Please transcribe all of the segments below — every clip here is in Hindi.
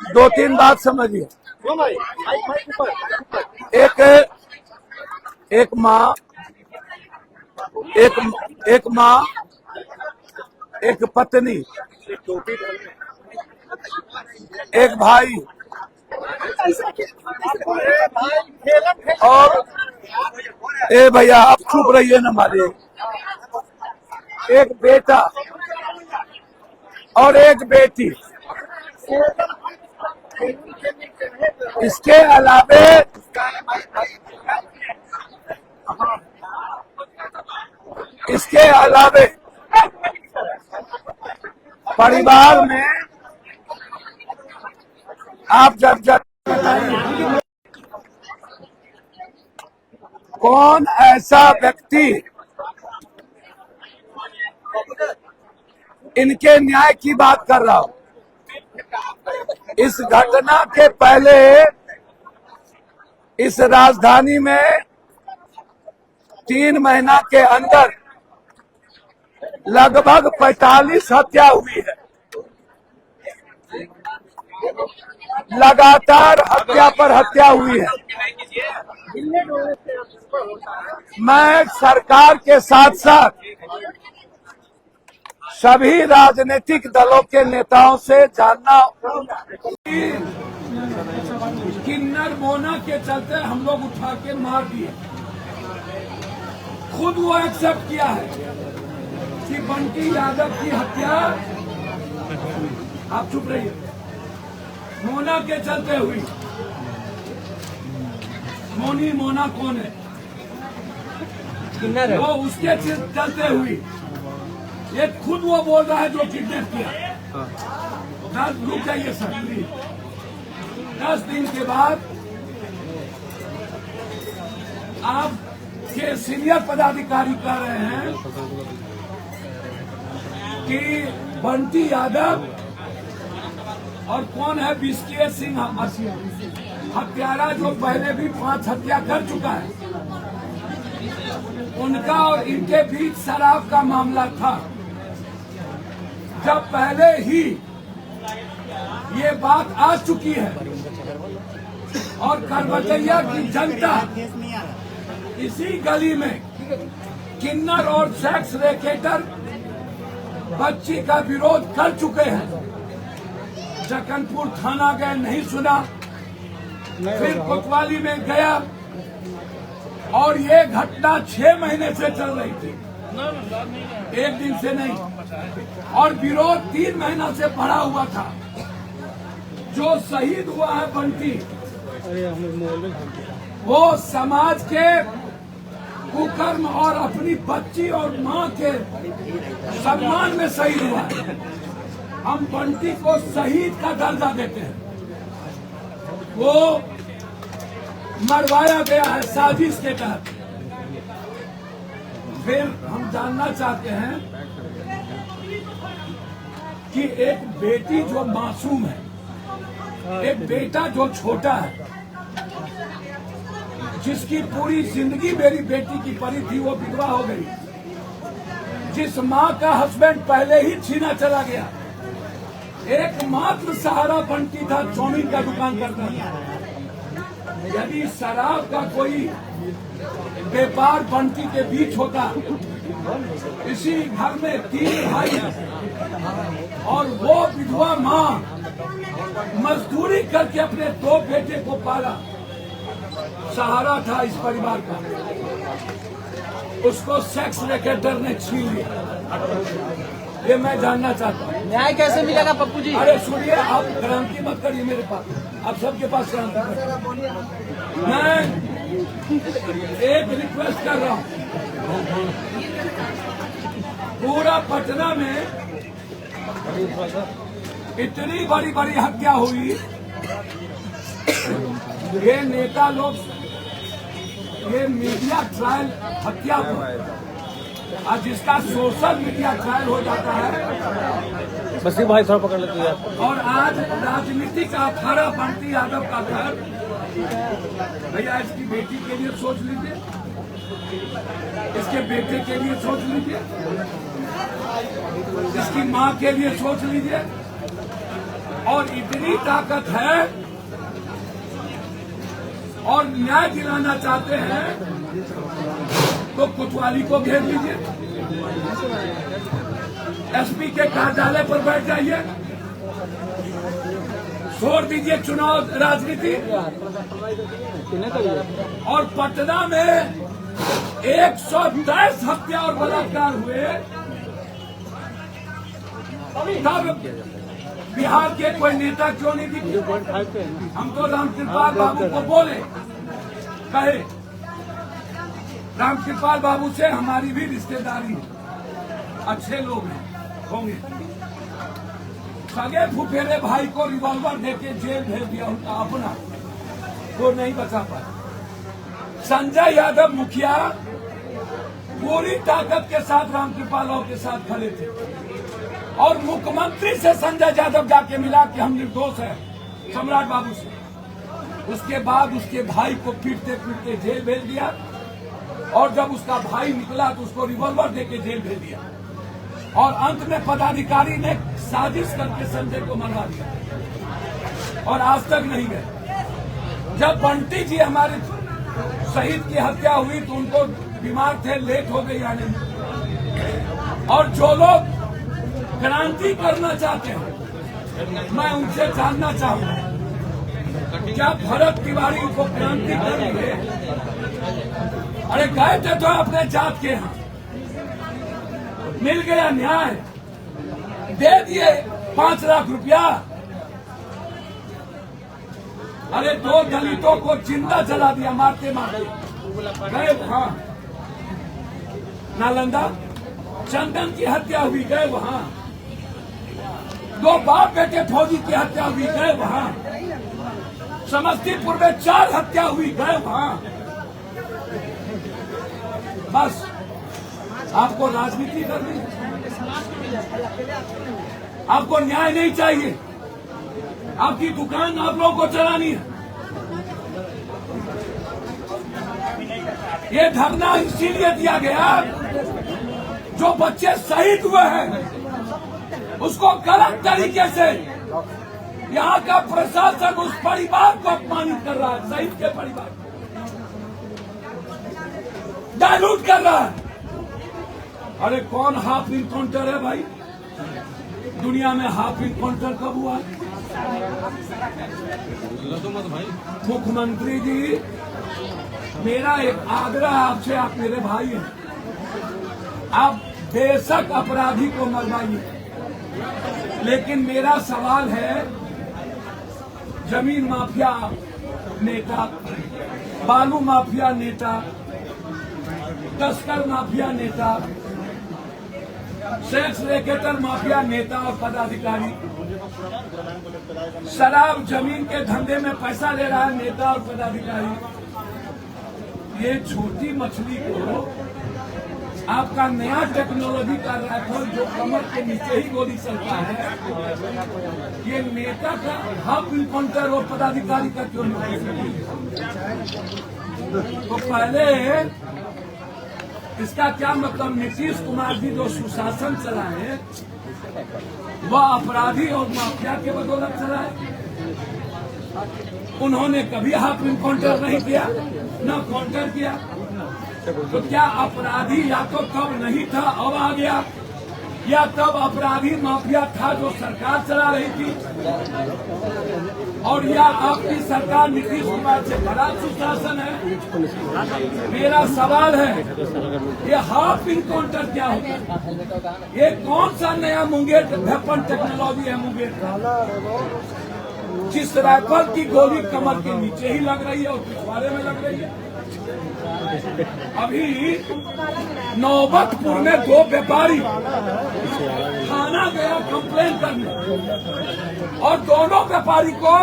दो तीन बात समझिए। एक माँ, एक माँ, एक पत्नी, एक भाई और भैया आप चुप रहिए ना मालिक, एक बेटा और एक बेटी। इसके अलावे परिवार में आप जब कौन ऐसा व्यक्ति इनके न्याय की बात कर रहा हो। इस घटना के पहले इस राजधानी में 3 महीना के अंदर लगभग 45 हत्या हुई है। लगातार हत्या पर हत्या हुई है। मैं सरकार के साथ साथ सभी राजनीतिक दलों के नेताओं से जानना, किन्नर मोना के चलते हम लोग उठा के मार दिए। खुद वो एक्सेप्ट किया है कि बंटी यादव की हत्या, आप चुप रहिए, मोना के चलते हुई। मोना कौन है? किन्नर है। वो उसके चलते हुई। ये खुद वो बोल रहा है जो किडनैप किया। रुक जाइए सर प्लीज। 10 दिन के बाद आप के सीनियर पदाधिकारी कह रहे हैं कि बंटी यादव और कौन है बिस्किया सिंह हत्यारा, जो पहले भी 5 हत्या कर चुका है, उनका और इनके बीच शराब का मामला था। जब पहले ही ये बात आ चुकी है और करवटैया की जनता इसी गली में किन्नर और सेक्स रैकेटर बच्ची का विरोध कर चुके हैं। जक्कनपुर थाना गए, नहीं सुना, फिर कोतवाली में गया और ये घटना 6 महीने से चल रही थी, एक दिन से नहीं, और विरोध 3 महीना से बढ़ा हुआ था। जो शहीद हुआ है बंटी, वो समाज के कुकर्म और अपनी बच्ची और मां के सम्मान में शहीद हुआ है। हम बंटी को शहीद का दर्जा देते हैं। वो मरवाया गया है साजिश के तहत। फिर हम जानना चाहते हैं कि एक बेटी जो मासूम है, एक बेटा जो छोटा है, जिसकी पूरी जिंदगी मेरी बेटी की परी थी, वो विधवा हो गई। जिस माँ का हस्बैंड पहले ही छीना चला गया, एकमात्र सहारा बंटी था, चाउमीन का दुकान करता था। यदि शराब का कोई व्यापार बंटी के बीच होता, इसी घर में 3 भाई और वो विधवा माँ मजदूरी करके अपने 2 बेटे को पाला, सहारा था इस परिवार का, उसको सेक्स रैकेटर ने छीन लिया। ये मैं जानना चाहता हूँ, न्याय कैसे मिलेगा पप्पू जी? अरे सुनिए, आप क्रांति मत करिए मेरे पास, आप सबके पास क्रांति करिए। मैं एक रिक्वेस्ट कर रहा हूँ, पूरा पटना में इतनी बड़ी बड़ी हत्या हुई, ये नेता लोग ये मीडिया ट्रायल हत्या को, और जिसका सोशल मीडिया ट्रायल हो जाता है, बस भाई थोड़ा पकड़ लेते हैं। और आज राजनीति का अखाड़ा बंटी यादव का घर, भैया इसकी बेटी के लिए सोच लीजिए, इसके बेटे के लिए सोच लीजिए, इसकी माँ के लिए सोच लीजिए। और इतनी ताकत है और न्याय दिलाना चाहते हैं तो कोतवाली को घेर लीजिए, एसपी के कार्यालय पर बैठ जाइए, छोड़ दीजिए चुनाव राजनीति। और पटना में 110 हत्या और बलात्कार हुए, तब बिहार के कोई नेता क्यों नहीं दिखे? हम तो रामकृपाल बाबू को बोले, कहे रामकृपाल बाबू से हमारी भी रिश्तेदारी है, अच्छे लोग हैं होंगे। सगे फुफेरे भाई को रिवॉल्वर देके जेल भेज दिया, उनका अपना वो नहीं बचा पाया। संजय यादव मुखिया पूरी ताकत के साथ रामकृपाल के साथ खड़े थे और मुख्यमंत्री से संजय यादव जाके मिला कि हम निर्दोष हैं सम्राट बाबू से। उसके बाद उसके भाई को पीटते पीटते जेल भेज दिया और जब उसका भाई निकला तो उसको रिवॉल्वर देके जेल भेज दिया और अंत में पदाधिकारी ने साजिश करके संजय को मरवा दिया और आज तक नहीं गए। जब बंटी जी हमारे शहीद की हत्या हुई तो उनको बीमार थे, लेट हो गई आने में। और जो लोग क्रांति करना चाहते हैं, मैं उनसे जानना चाहूंगा, क्या भरत तिवारी को क्रांति करेंगे? अरे गए थे तो अपने जात के यहाँ, मिल गया न्याय, दे दिए 5 लाख रुपया। अरे 2 दलितों को जिंदा जला दिया मारते मारते। गए वहां नालंदा, चंदन की हत्या हुई, गए वहां। 2 बाप बेटे फौजी की हत्या हुई, गए वहां। समस्तीपुर में 4 हत्या हुई, गए वहां। बस आपको राजनीति करनी है, आपको न्याय नहीं चाहिए, आपकी दुकान आप लोगों को चलानी है। ये धरना इसीलिए दिया गया, जो बच्चे शहीद हुए हैं उसको गलत तरीके से यहाँ का प्रशासन उस परिवार को अपमानित कर रहा है, शहीद के परिवार को डायलूट कर रहा है। अरे कौन हाफ इनकाउंटर है भाई? दुनिया में हाफ इनकाउंटर कब हुआ? मुख्यमंत्री जी, मेरा एक आग्रह आपसे, आप मेरे भाई हैं, आप बेशक अपराधी को मरवाइए, लेकिन मेरा सवाल है, जमीन माफिया नेता, बालू माफिया नेता, तस्कर माफिया नेता, सेक्स रैकेटर माफिया नेता और पदाधिकारी, शराब जमीन के धंधे में पैसा ले रहा है नेता और पदाधिकारी, ये छोटी मछली को आपका नया टेक्नोलॉजी का राइफल जो कमर के नीचे ही गोली चलता है, ये नेता का हाफ इनकाउंटर और पदाधिकारी का क्यों नहीं? तो पहले इसका क्या मतलब? नीतीश कुमार जी जो सुशासन चलाए वह अपराधी और माफिया के बदौलत चलाए। उन्होंने कभी हाफ इनकाउंटर नहीं किया, न काउंटर किया। तो क्या अपराधी या तो तब नहीं था अब आ गया, या तब अपराधी माफिया था जो सरकार चला रही थी, और या आपकी सरकार नीतीश कुमार से बड़ा सुशासन है? मेरा सवाल है, ये हाफ इनकाउंटर क्या होता है? ये कौन सा नया मुंगेर वेपन टेक्नोलॉजी है मुंगेर का? जिस राइफल की गोली कमर के नीचे ही लग रही है और पिछवाड़े में लग रही है। अभी नौबतपुर में 2 व्यापारी थाना गया कंप्लेन करने, और दोनों व्यापारी को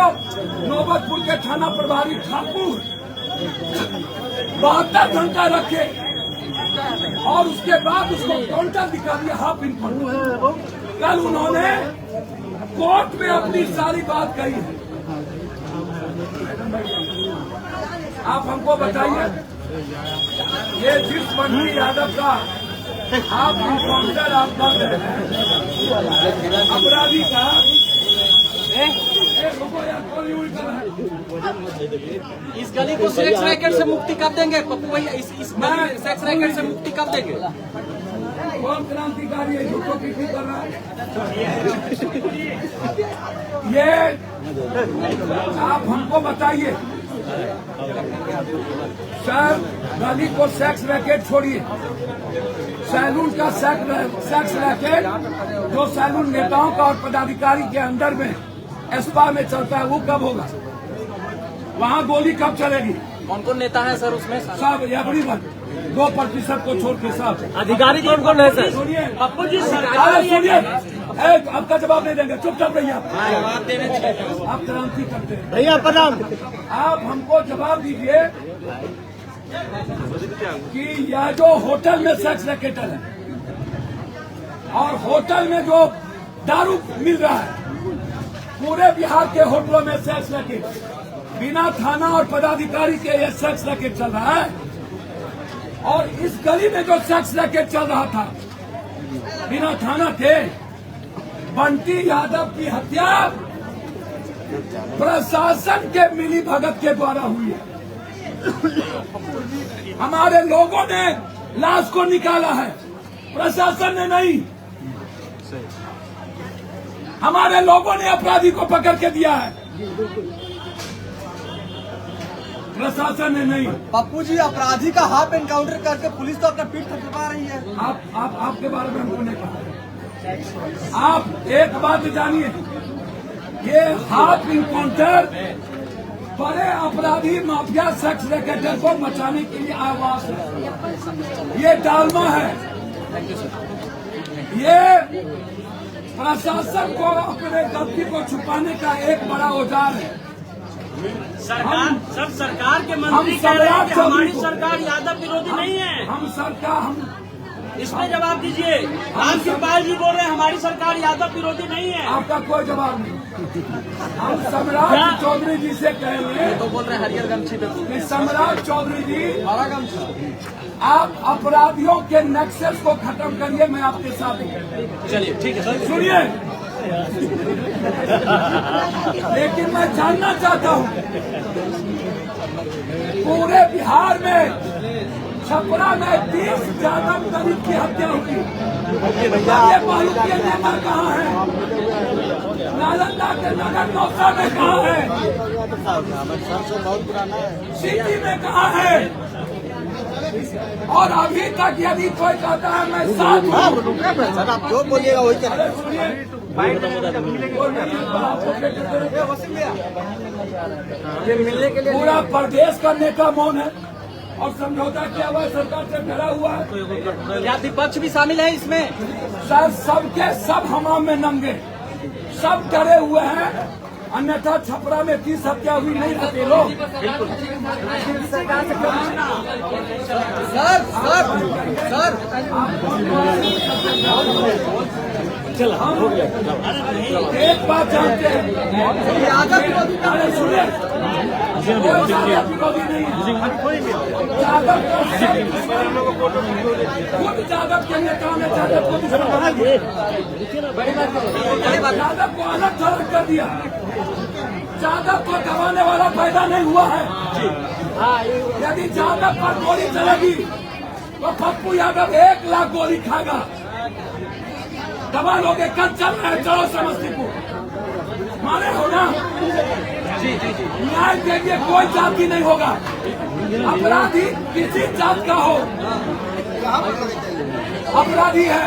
नौबतपुर के थाना प्रभारी ठाकुर 72 घंटा रखे और उसके बाद उसको काउंटर दिखा दिया हाफ इनकाउंटर। कल उन्होंने कोर्ट में अपनी सारी बात कही है। आप हमको बताइए, ये जिस मंत्री यादव का आप इनकाउंटर आप कर रहे हैं अपराधी का, रुको यार, कौन यूं कर रहा है? इस गली को सेक्स रैकेट से मुक्ति कब देंगे पप्पू भैया? इस गली सेक्स रैकेट से मुक्ति कब देंगे? कौन क्रांतिकारी है जो पीछे कर रहा है? ये आप हमको बताइए सर, गली को सेक्स रैकेट छोड़िए, सैलून का सेक्स रैकेट जो सैलून नेताओं का और पदाधिकारी के अंदर में एस्पा में चलता है, वो कब होगा? वहाँ गोली कब चलेगी? कौन कौन नेता है सर उसमें? सब एवरीवन, 2% को छोड़ के सब अधिकारी कौन कौन है सर? सुनिए पप्पू जी सुनिए, आपका जवाब नहीं देंगे, चुपचाप रहिए आप क्रांति करते हैं भैया प्रणाम। आप हमको जवाब दीजिए कि यह जो होटल में सेक्स रैकेटर है और होटल में जो दारू मिल रहा है, पूरे बिहार के होटलों में सेक्स रैकेट बिना थाना और पदाधिकारी के ये सेक्स रैकेट चल रहा है। और इस गली में जो सेक्स रैकेट चल रहा था बिना थाना के, बंटी यादव की हत्या प्रशासन के मिली भगत के द्वारा हुई है। हमारे लोगों ने लाश को निकाला है, प्रशासन ने नहीं। हमारे लोगों ने अपराधी को पकड़ के दिया है, प्रशासन ने नहीं। पप्पू जी, अपराधी का हाफ एनकाउंटर करके पुलिस तो अपना पीठ थपथपा रही है। आपके बारे में हमको नहीं कहा। आप एक बात जानिए, ये हाफ इनकाउंटर बड़े अपराधी माफिया सेक्स रैकेटर को बचाने के लिए आवाज है। ये डालमा है, ये प्रशासन को अपने गलती को छुपाने का एक बड़ा औजार है। सरकार के मंत्री कह रहे हैं कि हमारी सरकार यादव विरोधी नहीं है। हम इसमें जवाब दीजिए। रामकृपाल जी बोल रहे हैं हमारी सरकार यादव विरोधी नहीं है। आपका कोई जवाब नहीं। हम सम्राट चौधरी जी से कहेंगे, तो बोल रहे हैं हरियर गमछी पे। कि सम्राट चौधरी जी, आप अपराधियों के नेक्सस को खत्म करिए, मैं आपके साथ हूँ। चलिए ठीक है सर। सुनिए, लेकिन मैं जानना चाहता हूँ, पूरे बिहार में छपरा में 30 यादव दलित की हत्या हुई। ये मालूम के नेता कहाँ है? नालंदा के नगर नौसा में कहाँ है? सिटी में कहाँ है? और अभी तक यदि कोई कहता है मैं साथ हूँ, सर आप जो बोलिएगा वही करेंगे। पूरा प्रदेश का नेता मौन है और समझौता किया हुआ सरकार से डरा हुआ है। क्या विपक्ष भी शामिल है इसमें? सर, सबके सब हमाम में नंगे, सब डरे हुए हैं, अन्यथा छपरा में 30 हत्या हुई नहीं रहते लोग। एक बात जानते हैं, अरे सुनिए, विरोधी नहीं है। यादव खुद यादव के नेताओं ने यादव को यादव को अलग थलग कर दिया। यादव को दबाने वाला पैदा नहीं हुआ है। यदि यादव पर गोली चलेगी तो पप्पू यादव 1 लाख गोली खाएगा। दबा लोगे, कल चल रहे हैं, चलो समस्तीपुर, माने हो ना। न्याय के लिए कोई जाति नहीं होगा, अपराधी किसी जात का हो, अपराधी है।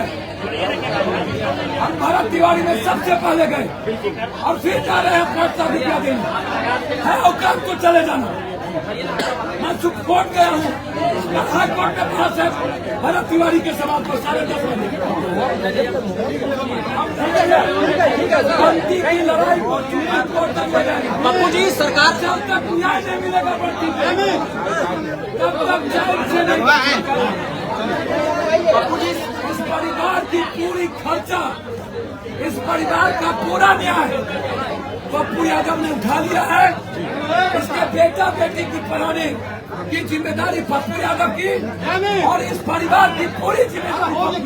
हम भरत तिवारी में सबसे पहले गए और फिर जा रहे हैं 5 लाख रुपया देने है, औकात को चले जाना। मैं सुप्रीम कोर्ट गया हूँ, हाई कोर्ट के पास है भरत तिवारी के सवाल पर 10:30 बजे। बंटी की लड़ाई को सुप्रीम कोर्ट तक ले जाएगी। पप्पू जी, सरकार जब तक न्याय नहीं मिलेगा बंटी को, तब तक जेल से नहीं। पप्पू जी, इस परिवार की पूरी खर्चा, इस परिवार का पूरा न्याय पप्पू यादव ने उठा लिया है। इसके बेटा बेटी की पढ़ाने की जिम्मेदारी पप्पू यादव की और इस परिवार की पूरी जिम्मेदारी